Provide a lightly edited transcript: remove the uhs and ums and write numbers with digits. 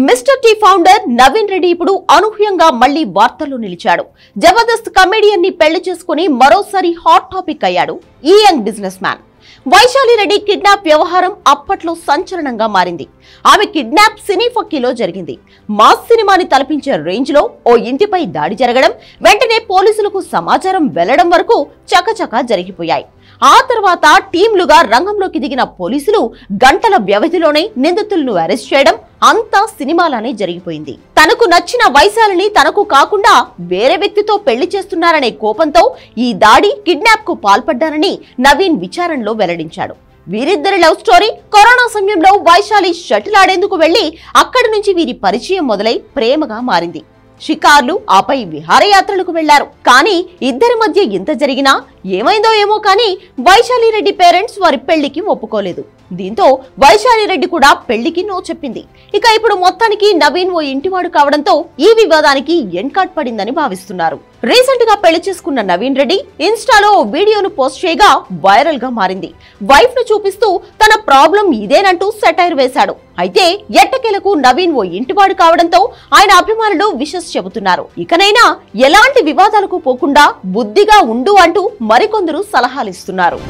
Mister tea founder Naveen Reddy ఇప్పుడు అనూహ్యంగా మళ్లీ వార్తల్లో నిలిచాడు. జబర్దస్త్ కమెడియన్ ని పెళ్లి చేసుకుని మరోసారి హాట్ టాపిక్ అయ్యాడు ఈ young business man. Vaishali Reddy kidnap వ్యవహారం అప్పట్లో సంచలనంగా మారింది. ఆమె కిడ్నాప్ సినీ ఫక్కీలో జరిగింది. మాస్ సినిమాని తలపించే రేంజ్ లో ఓ ఇంటిపై దాడి జరగడం, వెంటనే పోలీసులకు సమాచారం వెళ్లడం వరకు చకచకా జరిగిపోయాయి. ఆ తర్వాత టీంలుగా రంగంలోకి దిగిన పోలీసులు గంటల వ్యవధిలోనే నిందితులను అరెస్ట్ చేయడం అంతా సినిమాలానే జరిగిపోయింది. తనకు నచ్చిన వైశాలిని తనకు కాకుండా వేరే వ్యక్తితో పెళ్లి చేస్తున్నారనే కోపంతో ఈ దాడి, కిడ్నాప్ కు పాల్పడ్డారని నవీన్ విచారణలో వెల్లడించాడు. వీరిద్దరి లవ్ స్టోరీ కరోనా సమయంలో వైశాలి షటిల్ ఆడేందుకు వెళ్లి అక్కడి నుంచి వీరి పరిచయం మొదలై ప్రేమగా మారింది. షికార్లు, ఆపై విహారయాత్రలకు వెళ్లారు. కానీ ఇద్దరి మధ్య ఎంత జరిగినా ఏమైందో ఏమో కానీ వైశాలి రెడ్డి పేరెంట్స్ వారి పెళ్లికి ఒప్పుకోలేదు. దీంతో వైశాలి రెడ్డి కూడా పెళ్లికి నో చెప్పింది. ఇక ఇప్పుడు మొత్తానికి నవీన్ ఓ ఇంటివాడు కావడంతో ఈ వివాదానికి ఎండ్ కార్డ్ పడిందని భావిస్తున్నారు. రీసెంట్ గా పెళ్లి చేసుకున్న నవీన్ రెడ్డి ఇన్స్టాలో ఓ వీడియోను పోస్ట్ చేయగా వైరల్ గా మారింది. వైఫ్ ను చూపిస్తూ తన ప్రాబ్లం ఇదేనంటూ సెటైర్ వేశాడు. అయితే ఎట్టకేలకు నవీన్ ఓ ఇంటివాడు కావడంతో ఆయన అభిమానులు విషెస్ చెబుతున్నారు. ఇకనైనా ఎలాంటి వివాదాలకు పోకుండా బుద్ధిగా ఉండు అంటూ మరికొందరు సలహాలిస్తున్నారు.